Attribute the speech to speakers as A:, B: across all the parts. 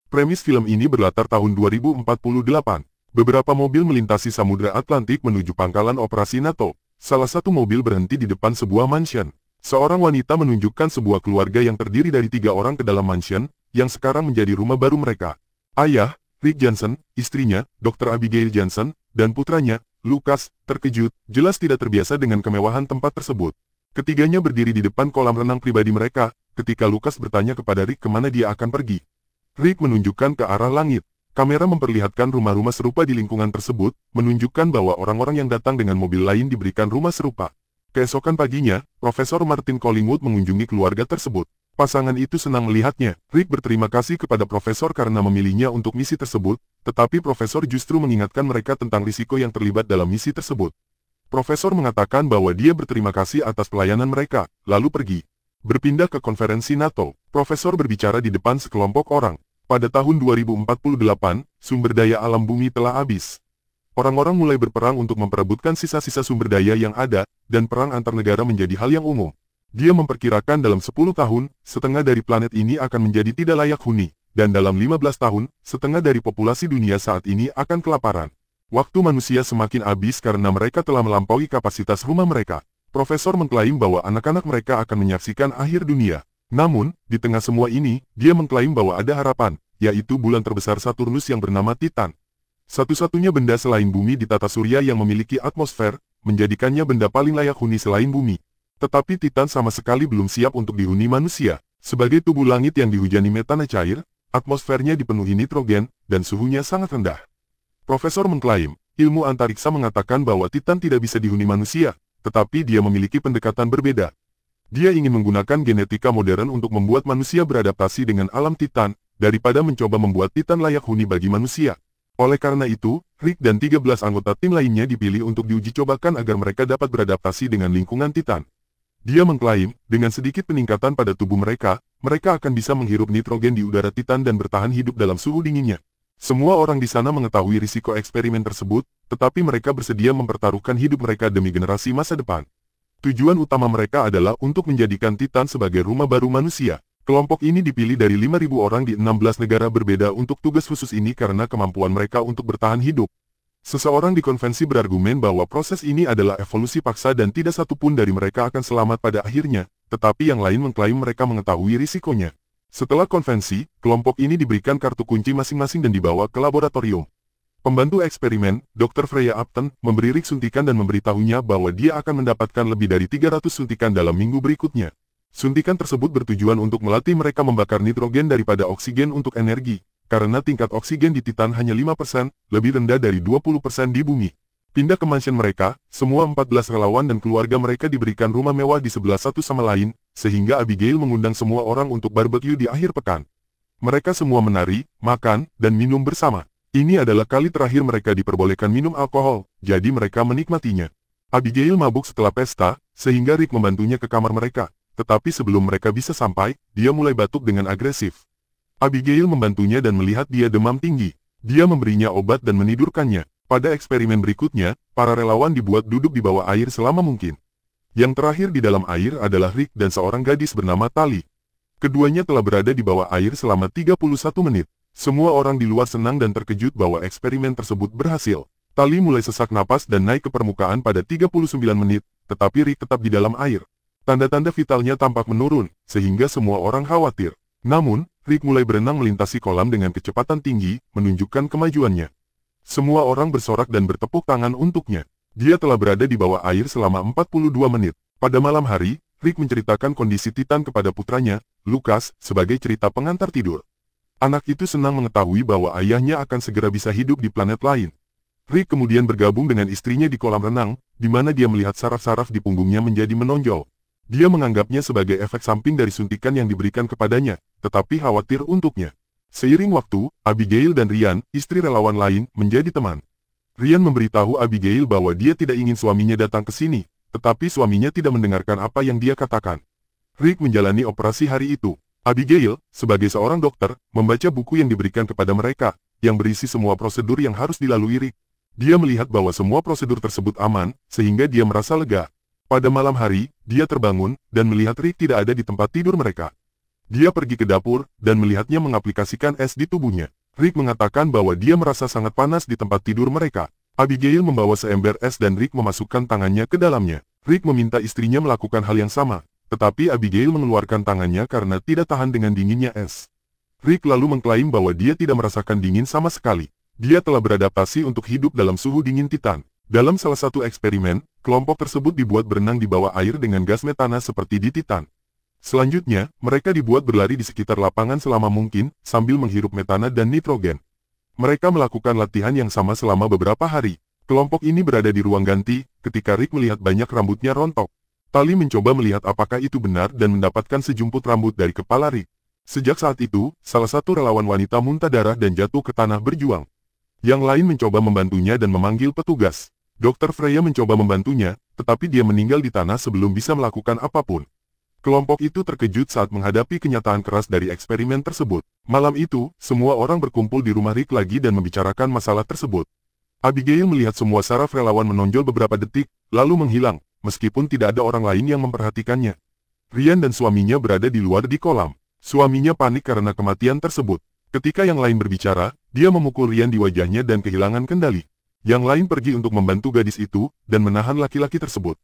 A: Premis film ini berlatar tahun 2048. Beberapa mobil melintasi Samudra Atlantik menuju pangkalan operasi NATO. Salah satu mobil berhenti di depan sebuah mansion. Seorang wanita menunjukkan sebuah keluarga yang terdiri dari 3 orang ke dalam mansion, yang sekarang menjadi rumah baru mereka. Ayah, Rick Johnson, istrinya, Dr. Abigail Johnson, dan putranya, Lucas, terkejut, jelas tidak terbiasa dengan kemewahan tempat tersebut. Ketiganya berdiri di depan kolam renang pribadi mereka, ketika Lucas bertanya kepada Rick kemana dia akan pergi. Rick menunjukkan ke arah langit. Kamera memperlihatkan rumah-rumah serupa di lingkungan tersebut, menunjukkan bahwa orang-orang yang datang dengan mobil lain diberikan rumah serupa. Keesokan paginya, Profesor Martin Collingwood mengunjungi keluarga tersebut. Pasangan itu senang melihatnya. Rick berterima kasih kepada Profesor karena memilihnya untuk misi tersebut, tetapi Profesor justru mengingatkan mereka tentang risiko yang terlibat dalam misi tersebut. Profesor mengatakan bahwa dia berterima kasih atas pelayanan mereka, lalu pergi. Berpindah ke konferensi NATO, Profesor berbicara di depan sekelompok orang. Pada tahun 2048, sumber daya alam bumi telah habis. Orang-orang mulai berperang untuk memperebutkan sisa-sisa sumber daya yang ada, dan perang antar negara menjadi hal yang umum. Dia memperkirakan dalam 10 tahun, setengah dari planet ini akan menjadi tidak layak huni, dan dalam 15 tahun, setengah dari populasi dunia saat ini akan kelaparan. Waktu manusia semakin habis karena mereka telah melampaui kapasitas rumah mereka. Profesor mengklaim bahwa anak-anak mereka akan menyaksikan akhir dunia. Namun, di tengah semua ini, dia mengklaim bahwa ada harapan, yaitu bulan terbesar Saturnus yang bernama Titan. Satu-satunya benda selain bumi di tata surya yang memiliki atmosfer, menjadikannya benda paling layak huni selain bumi. Tetapi Titan sama sekali belum siap untuk dihuni manusia. Sebagai tubuh langit yang dihujani metana cair, atmosfernya dipenuhi nitrogen, dan suhunya sangat rendah. Profesor mengklaim, ilmu antariksa mengatakan bahwa Titan tidak bisa dihuni manusia, tetapi dia memiliki pendekatan berbeda. Dia ingin menggunakan genetika modern untuk membuat manusia beradaptasi dengan alam Titan, daripada mencoba membuat Titan layak huni bagi manusia. Oleh karena itu, Rick dan 13 anggota tim lainnya dipilih untuk diuji cobakan agar mereka dapat beradaptasi dengan lingkungan Titan. Dia mengklaim, dengan sedikit peningkatan pada tubuh mereka, mereka akan bisa menghirup nitrogen di udara Titan dan bertahan hidup dalam suhu dinginnya. Semua orang di sana mengetahui risiko eksperimen tersebut, tetapi mereka bersedia mempertaruhkan hidup mereka demi generasi masa depan. Tujuan utama mereka adalah untuk menjadikan Titan sebagai rumah baru manusia. Kelompok ini dipilih dari 5.000 orang di 16 negara berbeda untuk tugas khusus ini karena kemampuan mereka untuk bertahan hidup. Seseorang di konvensi berargumen bahwa proses ini adalah evolusi paksa dan tidak satupun dari mereka akan selamat pada akhirnya, tetapi yang lain mengklaim mereka mengetahui risikonya. Setelah konvensi, kelompok ini diberikan kartu kunci masing-masing dan dibawa ke laboratorium. Pembantu eksperimen, Dr. Freya Upton, memberi Rick suntikan dan memberitahunya bahwa dia akan mendapatkan lebih dari 300 suntikan dalam minggu berikutnya. Suntikan tersebut bertujuan untuk melatih mereka membakar nitrogen daripada oksigen untuk energi, karena tingkat oksigen di Titan hanya 5%, lebih rendah dari 20% di bumi. Pindah ke mansion mereka, semua 14 relawan dan keluarga mereka diberikan rumah mewah di sebelah satu sama lain, sehingga Abigail mengundang semua orang untuk barbecue di akhir pekan. Mereka semua menari, makan, dan minum bersama. Ini adalah kali terakhir mereka diperbolehkan minum alkohol, jadi mereka menikmatinya. Abigail mabuk setelah pesta, sehingga Rick membantunya ke kamar mereka. Tetapi sebelum mereka bisa sampai, dia mulai batuk dengan agresif. Abigail membantunya dan melihat dia demam tinggi. Dia memberinya obat dan menidurkannya. Pada eksperimen berikutnya, para relawan dibuat duduk di bawah air selama mungkin. Yang terakhir di dalam air adalah Rick dan seorang gadis bernama Tali. Keduanya telah berada di bawah air selama 31 menit. Semua orang di luar senang dan terkejut bahwa eksperimen tersebut berhasil. Tali mulai sesak napas dan naik ke permukaan pada 39 menit, tetapi Rick tetap di dalam air. Tanda-tanda vitalnya tampak menurun, sehingga semua orang khawatir. Namun, Rick mulai berenang melintasi kolam dengan kecepatan tinggi, menunjukkan kemajuannya. Semua orang bersorak dan bertepuk tangan untuknya. Dia telah berada di bawah air selama 42 menit. Pada malam hari, Rick menceritakan kondisi Titan kepada putranya, Lucas, sebagai cerita pengantar tidur. Anak itu senang mengetahui bahwa ayahnya akan segera bisa hidup di planet lain. Rick kemudian bergabung dengan istrinya di kolam renang, di mana dia melihat saraf-saraf di punggungnya menjadi menonjol. Dia menganggapnya sebagai efek samping dari suntikan yang diberikan kepadanya, tetapi khawatir untuknya. Seiring waktu, Abigail dan Ryan, istri relawan lain, menjadi teman. Ryan memberitahu Abigail bahwa dia tidak ingin suaminya datang ke sini, tetapi suaminya tidak mendengarkan apa yang dia katakan. Rick menjalani operasi hari itu. Abigail, sebagai seorang dokter, membaca buku yang diberikan kepada mereka, yang berisi semua prosedur yang harus dilalui Rick. Dia melihat bahwa semua prosedur tersebut aman, sehingga dia merasa lega. Pada malam hari, dia terbangun, dan melihat Rick tidak ada di tempat tidur mereka. Dia pergi ke dapur, dan melihatnya mengaplikasikan es di tubuhnya. Rick mengatakan bahwa dia merasa sangat panas di tempat tidur mereka. Abigail membawa seember es dan Rick memasukkan tangannya ke dalamnya. Rick meminta istrinya melakukan hal yang sama, tetapi Abigail mengeluarkan tangannya karena tidak tahan dengan dinginnya es. Rick lalu mengklaim bahwa dia tidak merasakan dingin sama sekali. Dia telah beradaptasi untuk hidup dalam suhu dingin Titan. Dalam salah satu eksperimen, kelompok tersebut dibuat berenang di bawah air dengan gas metana seperti di Titan. Selanjutnya, mereka dibuat berlari di sekitar lapangan selama mungkin, sambil menghirup metana dan nitrogen. Mereka melakukan latihan yang sama selama beberapa hari. Kelompok ini berada di ruang ganti, ketika Rick melihat banyak rambutnya rontok. Tali mencoba melihat apakah itu benar dan mendapatkan sejumput rambut dari kepala Rick. Sejak saat itu, salah satu relawan wanita muntah darah dan jatuh ke tanah berjuang. Yang lain mencoba membantunya dan memanggil petugas. Dr. Freya mencoba membantunya, tetapi dia meninggal di tanah sebelum bisa melakukan apapun. Kelompok itu terkejut saat menghadapi kenyataan keras dari eksperimen tersebut. Malam itu, semua orang berkumpul di rumah Rick lagi dan membicarakan masalah tersebut. Abigail melihat semua saraf relawan menonjol beberapa detik, lalu menghilang, meskipun tidak ada orang lain yang memperhatikannya. Ryan dan suaminya berada di luar di kolam. Suaminya panik karena kematian tersebut. Ketika yang lain berbicara, dia memukul Ryan di wajahnya dan kehilangan kendali. Yang lain pergi untuk membantu gadis itu, dan menahan laki-laki tersebut.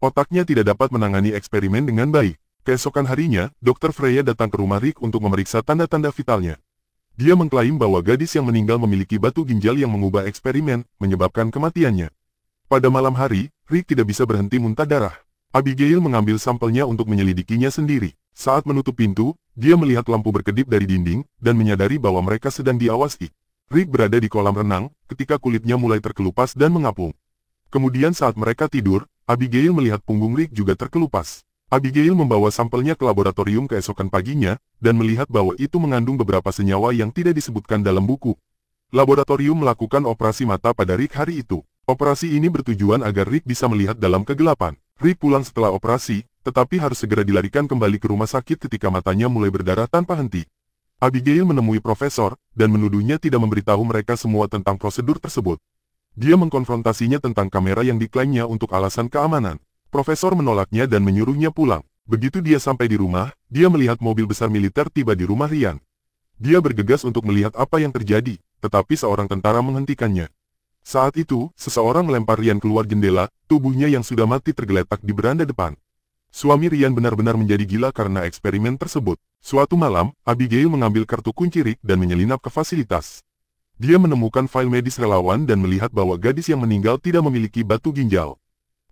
A: Otaknya tidak dapat menangani eksperimen dengan baik. Keesokan harinya, Dr. Freya datang ke rumah Rick untuk memeriksa tanda-tanda vitalnya. Dia mengklaim bahwa gadis yang meninggal memiliki batu ginjal yang mengubah eksperimen, menyebabkan kematiannya. Pada malam hari, Rick tidak bisa berhenti muntah darah. Abigail mengambil sampelnya untuk menyelidikinya sendiri. Saat menutup pintu, dia melihat lampu berkedip dari dinding, dan menyadari bahwa mereka sedang diawasi. Rick berada di kolam renang, ketika kulitnya mulai terkelupas dan mengapung. Kemudian saat mereka tidur, Abigail melihat punggung Rick juga terkelupas. Abigail membawa sampelnya ke laboratorium keesokan paginya, dan melihat bahwa itu mengandung beberapa senyawa yang tidak disebutkan dalam buku. Laboratorium melakukan operasi mata pada Rick hari itu. Operasi ini bertujuan agar Rick bisa melihat dalam kegelapan. Rick pulang setelah operasi, tetapi harus segera dilarikan kembali ke rumah sakit ketika matanya mulai berdarah tanpa henti. Abigail menemui profesor, dan menuduhnya tidak memberitahu mereka semua tentang prosedur tersebut. Dia mengkonfrontasinya tentang kamera yang diklaimnya untuk alasan keamanan. Profesor menolaknya dan menyuruhnya pulang. Begitu dia sampai di rumah, dia melihat mobil besar militer tiba di rumah Ryan. Dia bergegas untuk melihat apa yang terjadi, tetapi seorang tentara menghentikannya. Saat itu, seseorang melempar Ryan keluar jendela, tubuhnya yang sudah mati tergeletak di beranda depan. Suami Ryan benar-benar menjadi gila karena eksperimen tersebut. Suatu malam, Abigail mengambil kartu kunci Rick dan menyelinap ke fasilitas. Dia menemukan file medis relawan dan melihat bahwa gadis yang meninggal tidak memiliki batu ginjal.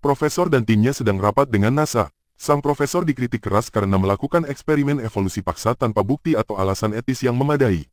A: Profesor dan timnya sedang rapat dengan NASA. Sang profesor dikritik keras karena melakukan eksperimen evolusi paksa tanpa bukti atau alasan etis yang memadai.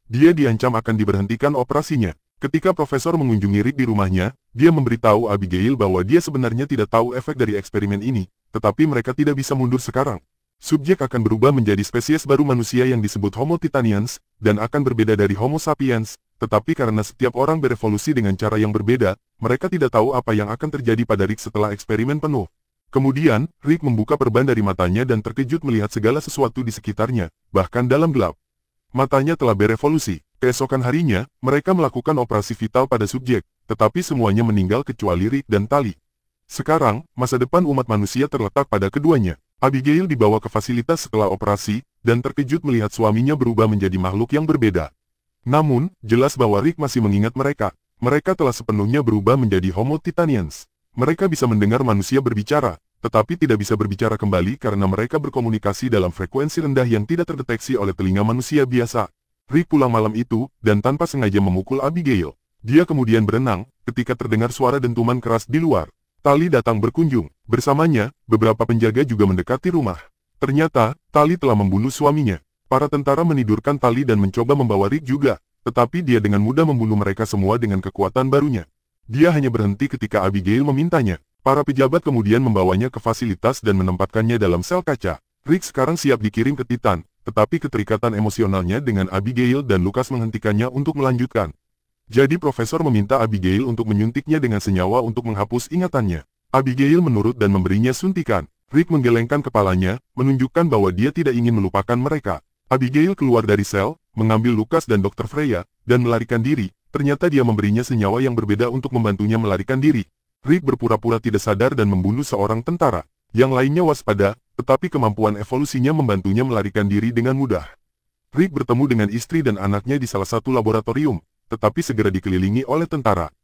A: Dia diancam akan diberhentikan operasinya. Ketika profesor mengunjungi Rick di rumahnya, dia memberitahu Abigail bahwa dia sebenarnya tidak tahu efek dari eksperimen ini, tetapi mereka tidak bisa mundur sekarang. Subjek akan berubah menjadi spesies baru manusia yang disebut Homo Titanians, dan akan berbeda dari Homo sapiens, tetapi karena setiap orang berevolusi dengan cara yang berbeda, mereka tidak tahu apa yang akan terjadi pada Rick setelah eksperimen penuh. Kemudian, Rick membuka perban dari matanya dan terkejut melihat segala sesuatu di sekitarnya, bahkan dalam gelap. Matanya telah berevolusi. Keesokan harinya, mereka melakukan operasi vital pada subjek, tetapi semuanya meninggal kecuali Rick dan Tali. Sekarang, masa depan umat manusia terletak pada keduanya. Abigail dibawa ke fasilitas setelah operasi, dan terkejut melihat suaminya berubah menjadi makhluk yang berbeda. Namun, jelas bahwa Rick masih mengingat mereka. Mereka telah sepenuhnya berubah menjadi Homo Titanians. Mereka bisa mendengar manusia berbicara, tetapi tidak bisa berbicara kembali karena mereka berkomunikasi dalam frekuensi rendah yang tidak terdeteksi oleh telinga manusia biasa. Rick pulang malam itu, dan tanpa sengaja memukul Abigail. Dia kemudian berenang, ketika terdengar suara dentuman keras di luar. Tali datang berkunjung. Bersamanya, beberapa penjaga juga mendekati rumah. Ternyata, Tali telah membunuh suaminya. Para tentara menidurkan Tali dan mencoba membawa Rick juga, tetapi dia dengan mudah membunuh mereka semua dengan kekuatan barunya. Dia hanya berhenti ketika Abigail memintanya. Para pejabat kemudian membawanya ke fasilitas dan menempatkannya dalam sel kaca. Rick sekarang siap dikirim ke Titan, tetapi keterikatan emosionalnya dengan Abigail dan Lucas menghentikannya untuk melanjutkan. Jadi profesor meminta Abigail untuk menyuntiknya dengan senyawa untuk menghapus ingatannya. Abigail menurut dan memberinya suntikan. Rick menggelengkan kepalanya, menunjukkan bahwa dia tidak ingin melupakan mereka. Abigail keluar dari sel, mengambil Lucas dan Dr. Freya, dan melarikan diri. Ternyata dia memberinya senyawa yang berbeda untuk membantunya melarikan diri. Rick berpura-pura tidak sadar dan membunuh seorang tentara. Yang lainnya waspada, tetapi kemampuan evolusinya membantunya melarikan diri dengan mudah. Rick bertemu dengan istri dan anaknya di salah satu laboratorium, tetapi segera dikelilingi oleh tentara.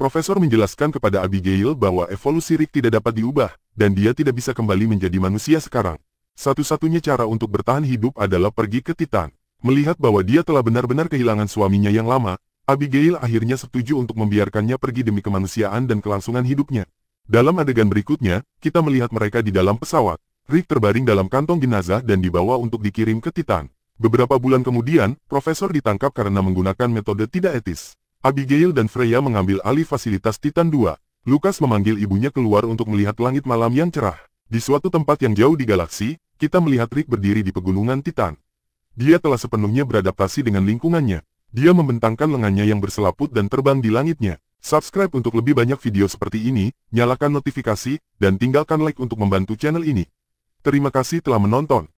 A: Profesor menjelaskan kepada Abigail bahwa evolusi Rick tidak dapat diubah, dan dia tidak bisa kembali menjadi manusia sekarang. Satu-satunya cara untuk bertahan hidup adalah pergi ke Titan. Melihat bahwa dia telah benar-benar kehilangan suaminya yang lama, Abigail akhirnya setuju untuk membiarkannya pergi demi kemanusiaan dan kelangsungan hidupnya. Dalam adegan berikutnya, kita melihat mereka di dalam pesawat. Rick terbaring dalam kantong jenazah dan dibawa untuk dikirim ke Titan. Beberapa bulan kemudian, Profesor ditangkap karena menggunakan metode tidak etis. Abigail dan Freya mengambil alih fasilitas Titan 2. Lucas memanggil ibunya keluar untuk melihat langit malam yang cerah. Di suatu tempat yang jauh di galaksi, kita melihat Rick berdiri di pegunungan Titan. Dia telah sepenuhnya beradaptasi dengan lingkungannya. Dia membentangkan lengannya yang berselaput dan terbang di langitnya. Subscribe untuk lebih banyak video seperti ini, nyalakan notifikasi, dan tinggalkan like untuk membantu channel ini. Terima kasih telah menonton.